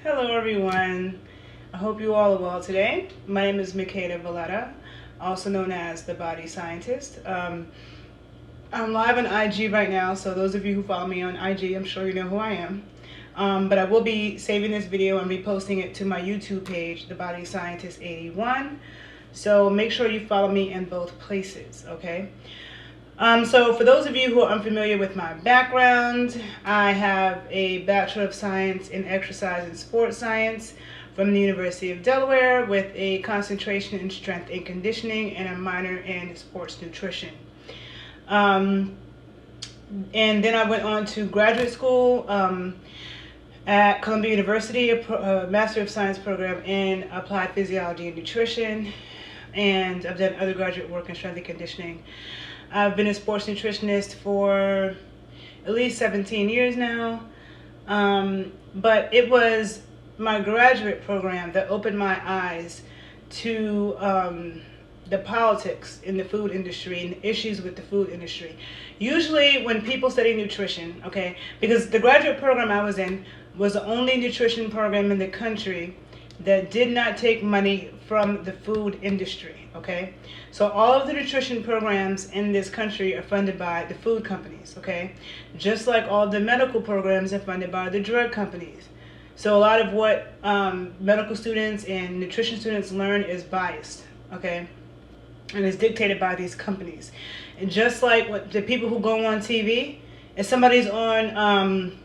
Hello everyone. I hope you all are well today. My name is Makeda Valletta, also known as the Body Scientist. I'm live on IG right now, so those of you who follow me on IG, I'm sure you know who I am. But I will be saving this video and reposting it to my YouTube page, The Body Scientist 81. So make sure you follow me in both places, okay? So for those of you who are unfamiliar with my background, I have a Bachelor of Science in Exercise and Sports Science from the University of Delaware with a concentration in Strength and Conditioning and a minor in Sports Nutrition. And then I went on to graduate school at Columbia University, a Master of Science program in Applied Physiology and Nutrition, and I've done other graduate work in Strength and Conditioning. I've been a sports nutritionist for at least 17 years now, but it was my graduate program that opened my eyes to the politics in the food industry and the issues with the food industry. Usually when people study nutrition, okay, because the graduate program I was in was the only nutrition program in the country that did not take money from the food industry, okay? So all of the nutrition programs in this country are funded by the food companies, okay? Just like all the medical programs are funded by the drug companies. So a lot of what medical students and nutrition students learn is biased, okay? And is dictated by these companies. And just like what the people who go on TV, if somebody's on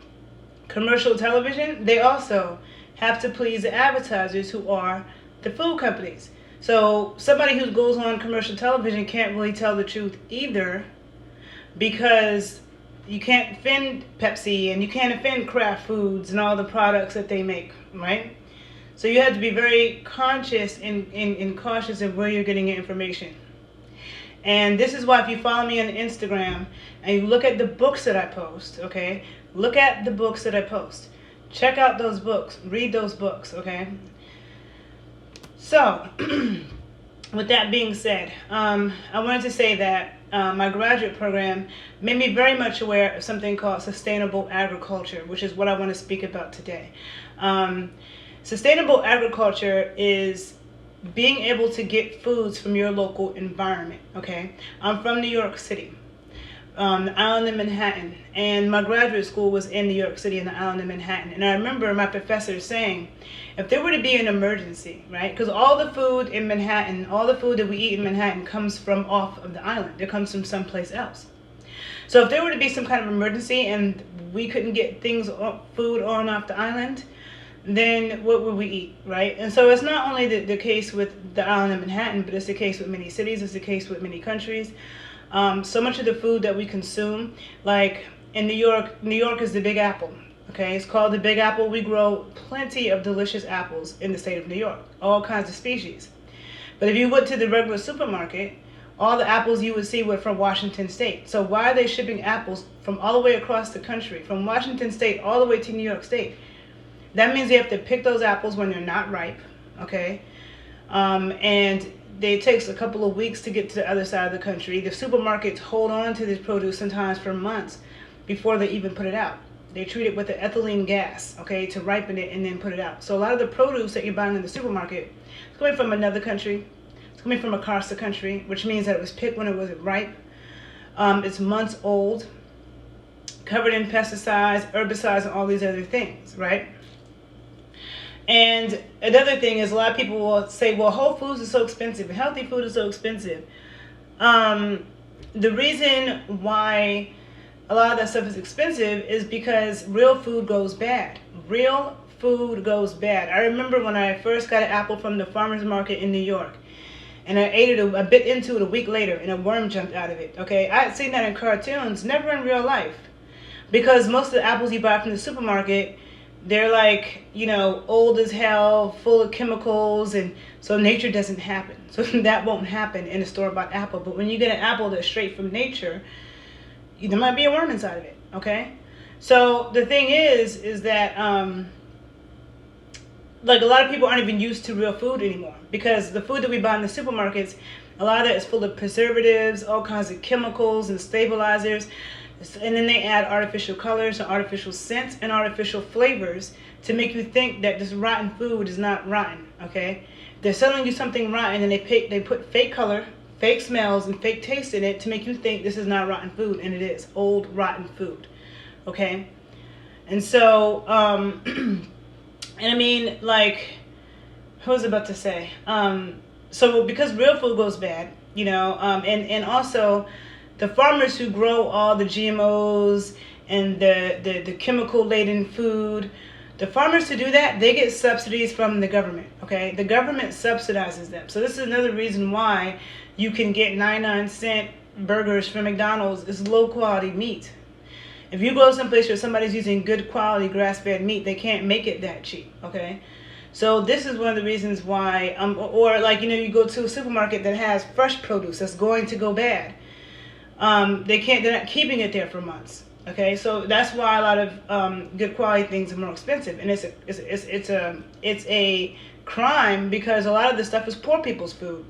commercial television, they also have to please the advertisers who are the food companies. So somebody who goes on commercial television can't really tell the truth either, because you can't offend Pepsi and you can't offend Kraft Foods and all the products that they make, right? So you have to be very conscious and cautious of where you're getting your information. And this is why if you follow me on Instagram and you look at the books that I post, okay? Look at the books that I post. Check out those books. Read those books, okay? So, with that being said, I wanted to say that my graduate program made me very much aware of something called sustainable agriculture, which is what I want to speak about today. Sustainable agriculture is being able to get foods from your local environment, okay? I'm from New York City, the island of Manhattan, and my graduate school was in New York City in the island of Manhattan. And I remember my professor saying, if there were to be an emergency, right, because all the food in Manhattan, all the food that we eat in Manhattan comes from off of the island. It comes from someplace else. So if there were to be some kind of emergency and we couldn't get food on off the island, then what would we eat, right? And so it's not only the case with the island of Manhattan, but it's the case with many cities, it's the case with many countries. So much of the food that we consume, like in New York is the Big Apple, okay? It's called the Big Apple. We grow plenty of delicious apples in the state of New York, all kinds of species. But if you went to the regular supermarket, all the apples you would see were from Washington State. So why are they shipping apples from all the way across the country, from Washington State all the way to New York State? That means you have to pick those apples when they're not ripe, okay? And it takes a couple of weeks to get to the other side of the country. The supermarkets hold on to this produce sometimes for months before they even put it out. They treat it with the ethylene gas, okay, to ripen it and then put it out. So a lot of the produce that you're buying in the supermarket is coming from another country. It's coming from across the country, which means that it was picked when it wasn't ripe. It's months old, covered in pesticides, herbicides, and all these other things, right? And another thing is, a lot of people will say, well, Whole Foods is so expensive, and healthy food is so expensive. The reason why a lot of that stuff is expensive is because real food goes bad. Real food goes bad. I remember when I first got an apple from the farmer's market in New York, and I ate it, I bit into it a week later, and a worm jumped out of it, okay? I had seen that in cartoons, never in real life. Because most of the apples you buy from the supermarket, they're like, you know, old as hell, full of chemicals, and so nature doesn't happen. So that won't happen in a store-bought apple. But when you get an apple that's straight from nature, there might be a worm inside of it, okay? So the thing is that, like, a lot of people aren't even used to real food anymore, because the food that we buy in the supermarkets, a lot of that is full of preservatives, all kinds of chemicals and stabilizers. And then they add artificial colors and artificial scents and artificial flavors to make you think that this rotten food is not rotten, okay? They're selling you something rotten, and they put fake color, fake smells, and fake taste in it to make you think this is not rotten food, and it is old rotten food, okay? And so, and I mean, like, what was I about to say? So because real food goes bad, and also the farmers who grow all the GMOs and the chemical laden food, the farmers who do that, they get subsidies from the government, okay? The government subsidizes them. So this is another reason why you can get 99-cent burgers from McDonald's. Is low quality meat. If you go someplace where somebody's using good quality grass-fed meat, they can't make it that cheap, okay? So this is one of the reasons why, or like, you go to a supermarket that has fresh produce that's going to go bad. They're not keeping it there for months. Okay, so that's why a lot of good quality things are more expensive, and it's a crime because a lot of this stuff is poor people's food.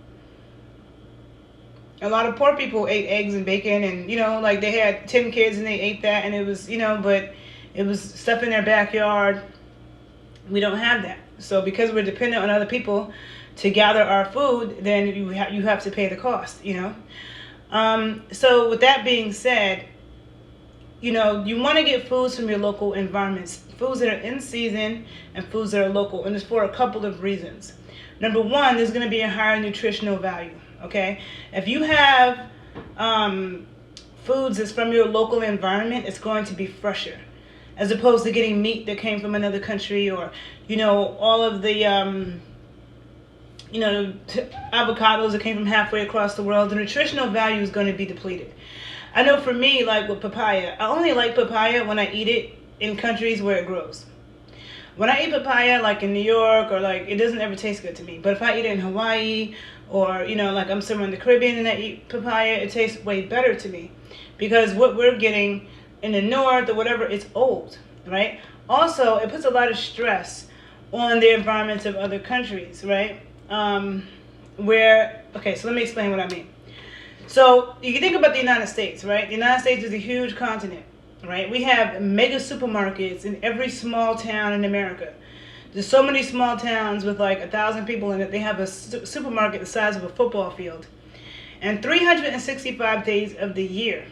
A lot of poor people ate eggs and bacon, and like they had 10 kids and they ate that, and it was but it was stuff in their backyard. We don't have that, so because we're dependent on other people to gather our food, then you have to pay the cost. So with that being said, you want to get foods from your local environments, foods that are in season and foods that are local, and it's for a couple of reasons. Number one, there's going to be a higher nutritional value, okay? If you have foods that's from your local environment, it's going to be fresher, as opposed to getting meat that came from another country, or, all of the, avocados that came from halfway across the world. The nutritional value is going to be depleted. I know for me, like with papaya, I only like papaya when I eat it in countries where it grows. When I eat papaya, like in New York, or like, it doesn't ever taste good to me. But if I eat it in Hawaii, or, like I'm somewhere in the Caribbean and I eat papaya, it tastes way better to me. Because what we're getting in the north or whatever, it's old, right? Also, it puts a lot of stress on the environments of other countries, right? Okay, so let me explain what I mean. So you can think about the United States, right? The United States is a huge continent, right? We have mega supermarkets in every small town in America. There's so many small towns with like 1,000 people in it. They have a supermarket the size of a football field. And 365 days of the year,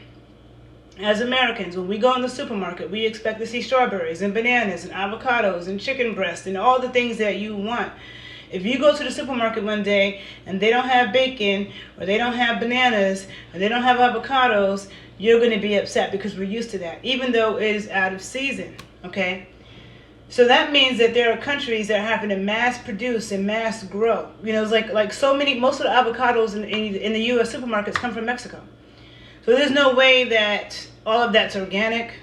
as Americans, when we go in the supermarket, we expect to see strawberries and bananas and avocados and chicken breast and all the things that you want. If you go to the supermarket one day and they don't have bacon, or they don't have bananas, or they don't have avocados, you're going to be upset because we're used to that, even though it is out of season, okay? So that means that there are countries that are having to mass produce and mass grow. It's like so many, most of the avocados in the U.S. supermarkets come from Mexico. So there's no way that all of that's organic,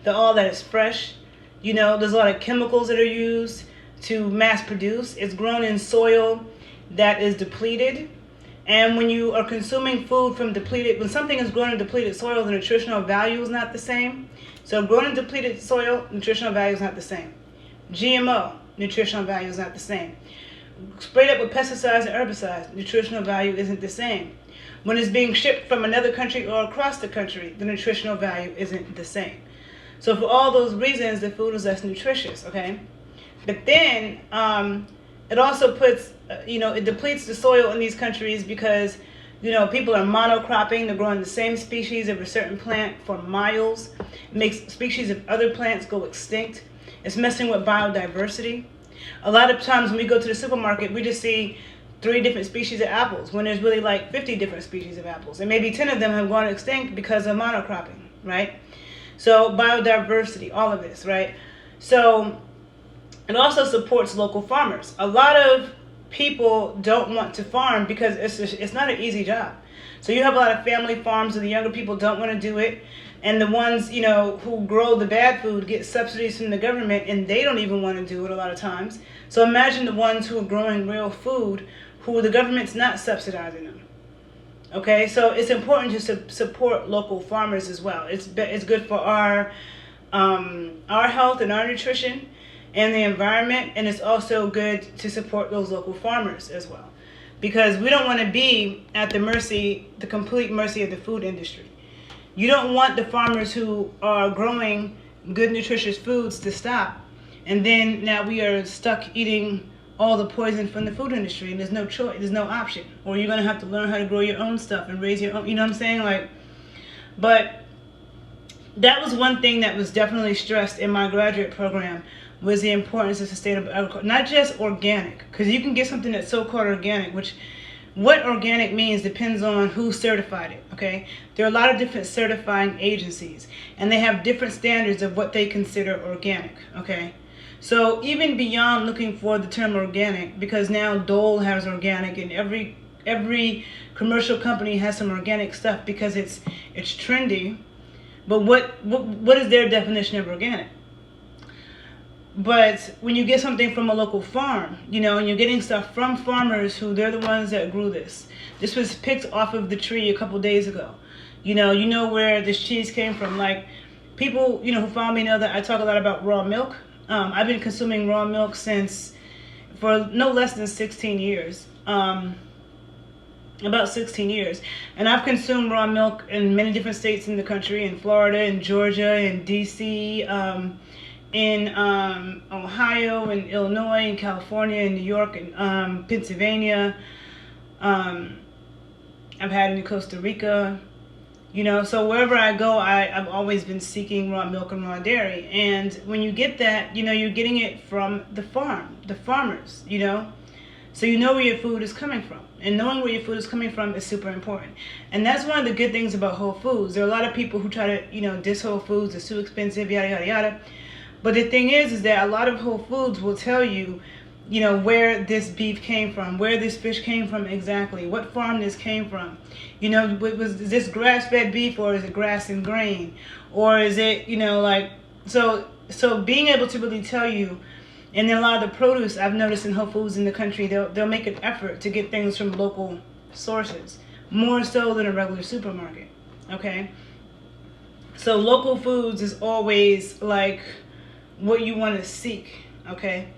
that all that is fresh. There's a lot of chemicals that are used to mass produce. It's grown in soil that is depleted. And when you are consuming food from when something is grown in depleted soil, the nutritional value is not the same. So grown in depleted soil, nutritional value is not the same. GMO, nutritional value is not the same. Sprayed up with pesticides and herbicides, nutritional value isn't the same. When it's being shipped from another country or across the country, the nutritional value isn't the same. So for all those reasons, the food is less nutritious, okay? But then it also puts, it depletes the soil in these countries because, people are monocropping. They're growing the same species of a certain plant for miles. It makes species of other plants go extinct. It's messing with biodiversity. A lot of times when we go to the supermarket, we just see 3 different species of apples when there's really like 50 different species of apples. And maybe 10 of them have gone extinct because of monocropping, right? So biodiversity, all of this, right? So it also supports local farmers. A lot of people don't want to farm because it's not an easy job. So you have a lot of family farms and the younger people don't want to do it. And the ones, who grow the bad food get subsidies from the government and they don't even want to do it a lot of times. So imagine the ones who are growing real food who the government's not subsidizing them. Okay, so it's important to support local farmers as well. It's good for our health and our nutrition and the environment, and it's also good to support those local farmers as well, because we don't want to be at the complete mercy of the food industry. You don't want the farmers who are growing good nutritious foods to stop, and then now we are stuck eating all the poison from the food industry, and there's no choice, there's no option, or you're gonna have to learn how to grow your own stuff and raise your own, you know what I'm saying? Like, but that was one thing that was definitely stressed in my graduate program, was the importance of sustainable agriculture, not just organic, because you can get something that's so-called organic, which what organic means depends on who certified it, okay? There are a lot of different certifying agencies, and they have different standards of what they consider organic, okay? So even beyond looking for the term organic, because now Dole has organic, and every commercial company has some organic stuff because it's trendy. But what is their definition of organic? But when you get something from a local farm, you know, and you're getting stuff from farmers who they're the ones that grew this. This was picked off of the tree a couple days ago. You know where this cheese came from. Like, people, you know, who follow me know that I talk a lot about raw milk. I've been consuming raw milk for no less than 16 years. About 16 years. And I've consumed raw milk in many different states in the country, in Florida, in Georgia, in DC, in Ohio, in Illinois, in California, in New York, and Pennsylvania. I've had it in Costa Rica. You know, so wherever I go, I've always been seeking raw milk and raw dairy. And when you get that, you know, you're getting it from the farm, the farmers, you know. So you know where your food is coming from. And knowing where your food is coming from is super important. And that's one of the good things about Whole Foods. There are a lot of people who try to, you know, diss Whole Foods, it's too expensive, yada, yada, yada. But the thing is that a lot of Whole Foods will tell you, you know, where this beef came from, where this fish came from exactly, what farm this came from. You know, is this grass-fed beef, or is it grass and grain? Or is it, you know, like, so being able to really tell you. And then a lot of the produce I've noticed in Whole Foods in the country, they'll make an effort to get things from local sources, more so than a regular supermarket, okay? So local foods is always like what you want to seek, okay?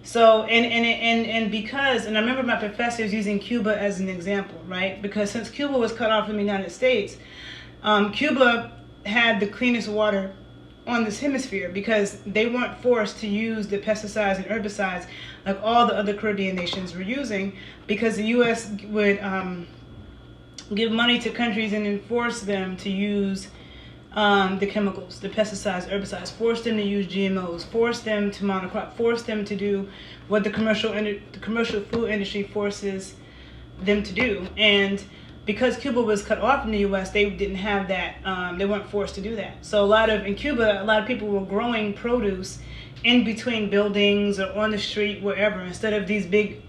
So, and because, and I remember my professors using Cuba as an example, right? Because since Cuba was cut off from the United States, Cuba had the cleanest water on this hemisphere because they weren't forced to use the pesticides and herbicides like all the other Caribbean nations were using, because the U.S. would give money to countries and enforce them to use the chemicals, the pesticides, herbicides, force them to use GMOs, force them to monocrop, force them to do what the commercial food industry forces them to do. And because Cuba was cut off from the U.S., they didn't have that. They weren't forced to do that. So in Cuba, a lot of people were growing produce in between buildings or on the street, wherever, instead of these big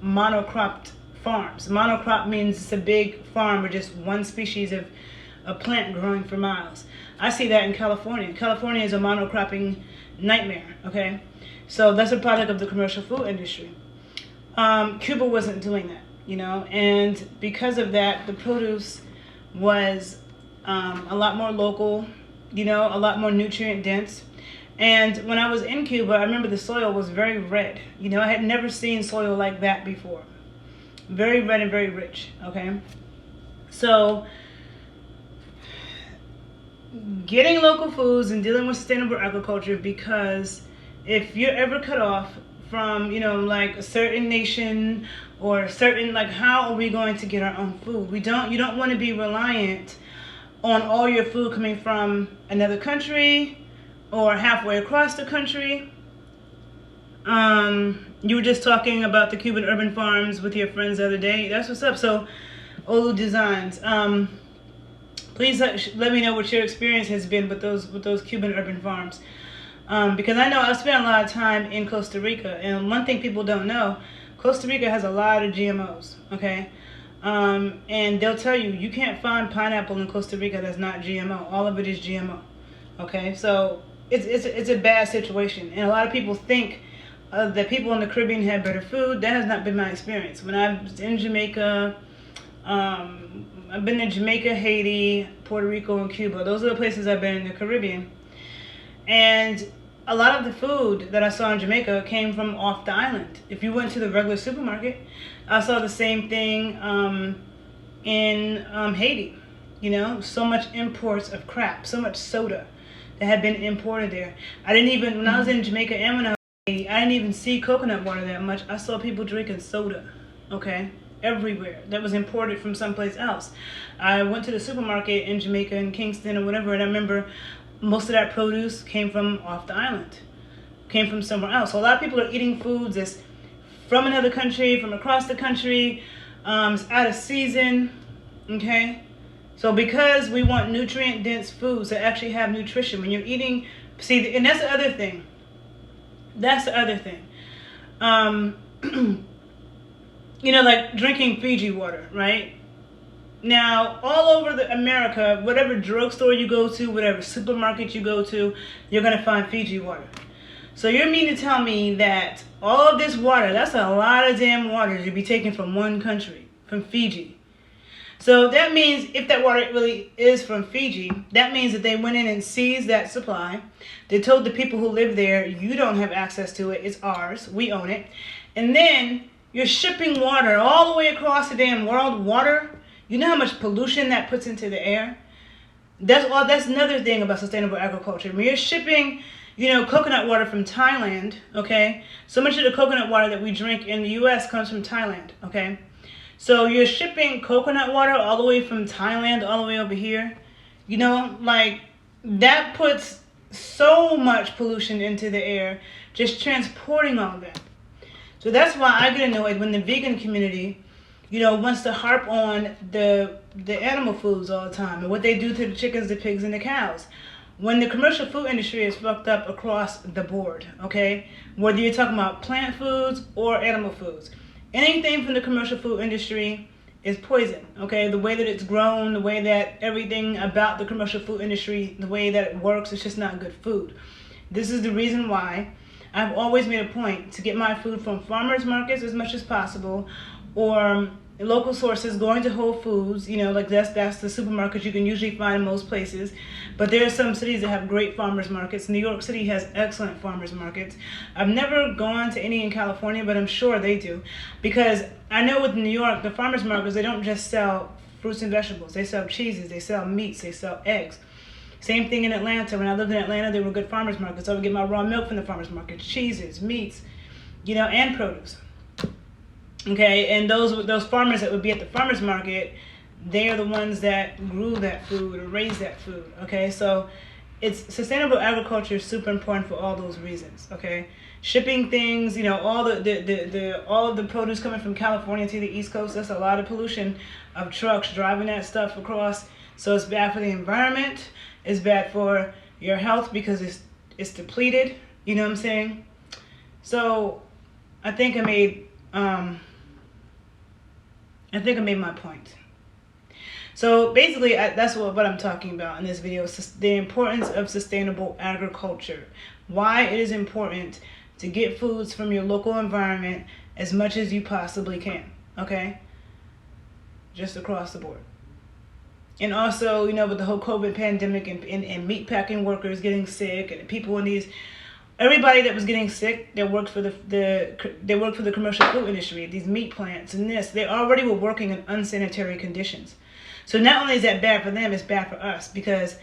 monocropped farms. Monocrop means it's a big farm with just one species of a plant growing for miles. I see that in California. California is a monocropping nightmare, okay? So that's a product of the commercial food industry. Cuba wasn't doing that. You know, and because of that, the produce was a lot more local, you know, a lot more nutrient dense. And when I was in Cuba, I remember the soil was very red. You know, I had never seen soil like that before. Very red and very rich, okay? So getting local foods and dealing with sustainable agriculture, because if you're ever cut off from, you know, like a certain nation or a certain, like, how are we going to get our own food? You don't want to be reliant on all your food coming from another country or halfway across the country. You were just talking about the Cuban urban farms with your friends the other day. That's what's up. So Olu Designs, please let me know what your experience has been with those Cuban urban farms. Because I know I've spent a lot of time in Costa Rica, and one thing people don't know, Costa Rica has a lot of GMOs, okay? And they'll tell you, you can't find pineapple in Costa Rica that's not GMO. All of it is GMO, okay? So it's a bad situation, and a lot of people think that people in the Caribbean have better food. That has not been my experience. When I was in Jamaica, I've been to Jamaica, Haiti, Puerto Rico, and Cuba. Those are the places I've been in the Caribbean. And a lot of the food that I saw in Jamaica came from off the island. If you went to the regular supermarket, I saw the same thing in Haiti. You know, so much imports of crap, so much soda that had been imported there. When I was in Jamaica and when I didn't even see coconut water that much. I saw people drinking soda, okay, everywhere that was imported from someplace else. I went to the supermarket in Jamaica, in Kingston or whatever, and I remember most of that produce came from off the island, came from somewhere else. So a lot of people are eating foods that's from another country, from across the country, it's out of season, okay? So because we want nutrient-dense foods that actually have nutrition, when you're eating, see, and that's the other thing. That's the other thing. You know, like drinking Fiji water, right? Now, all over America, whatever drugstore you go to, whatever supermarket you go to, you're going to find Fiji water. So you're meaning to tell me that all of this water, that's a lot of damn water to be taken from one country, from Fiji. So that means if that water really is from Fiji, that means that they went in and seized that supply. They told the people who live there, you don't have access to it, it's ours, we own it. And then you're shipping water all the way across the damn world. Water, you know how much pollution that puts into the air? That's another thing about sustainable agriculture. When you're shipping, you know, coconut water from Thailand, okay? So much of the coconut water that we drink in the US comes from Thailand, okay? So you're shipping coconut water all the way from Thailand all the way over here. You know, like, that puts so much pollution into the air, just transporting all that. So that's why I get annoyed when the vegan community, you know, wants to harp on the animal foods all the time and what they do to the chickens, the pigs, and the cows. When the commercial food industry is fucked up across the board, okay? Whether you're talking about plant foods or animal foods. Anything from the commercial food industry is poison, okay? The way that it's grown, the way that everything about the commercial food industry, the way that it works, it's just not good food. This is the reason why I've always made a point to get my food from farmers markets as much as possible, or local sources, going to Whole Foods, you know, like that's the supermarket you can usually find in most places. But there are some cities that have great farmers markets. New York City has excellent farmers markets. I've never gone to any in California, but I'm sure they do. Because I know with New York, the farmers markets, they don't just sell fruits and vegetables. They sell cheeses, they sell meats, they sell eggs. Same thing in Atlanta. When I lived in Atlanta, there were good farmers markets. I would get my raw milk from the farmers market, cheeses, meats, you know, and produce. Okay, and those farmers that would be at the farmers market, they are the ones that grew that food or raised that food. Okay, so it's sustainable agriculture is super important for all those reasons. Okay, shipping things, you know, all of the produce coming from California to the East Coast, that's a lot of pollution of trucks driving that stuff across. So it's bad for the environment. It's bad for your health because it's depleted. You know what I'm saying? So I think I made my point. So basically, that's what I'm talking about in this video, the importance of sustainable agriculture. Why it is important to get foods from your local environment as much as you possibly can, okay? Just across the board. And also, you know, with the whole COVID pandemic and meat packing workers getting sick and people in these, everybody that was getting sick that worked for they worked for the commercial food industry, these meat plants and this, they already were working in unsanitary conditions. So not only is that bad for them, it's bad for us, because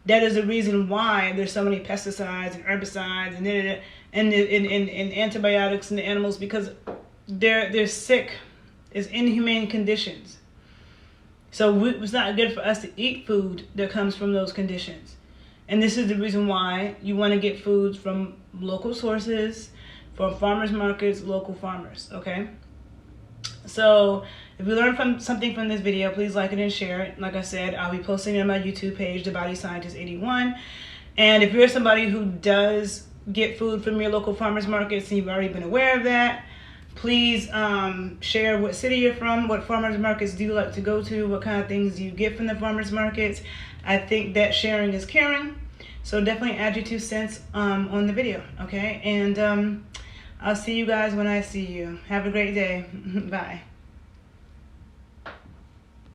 that is the reason why there's so many pesticides and herbicides and antibiotics in the animals, because they're sick. It's inhumane conditions. So it's not good for us to eat food that comes from those conditions. And this is the reason why you want to get foods from local sources, from farmers markets, local farmers, okay? So if you learned something from this video, please like it and share it. Like I said, I'll be posting it on my YouTube page, The Body Scientist 81. And if you're somebody who does get food from your local farmers markets and you've already been aware of that, please share what city you're from, what farmers markets do you like to go to, what kind of things do you get from the farmers markets. I think that sharing is caring. So definitely add your 2 cents on the video, okay? And I'll see you guys when I see you. Have a great day. Bye.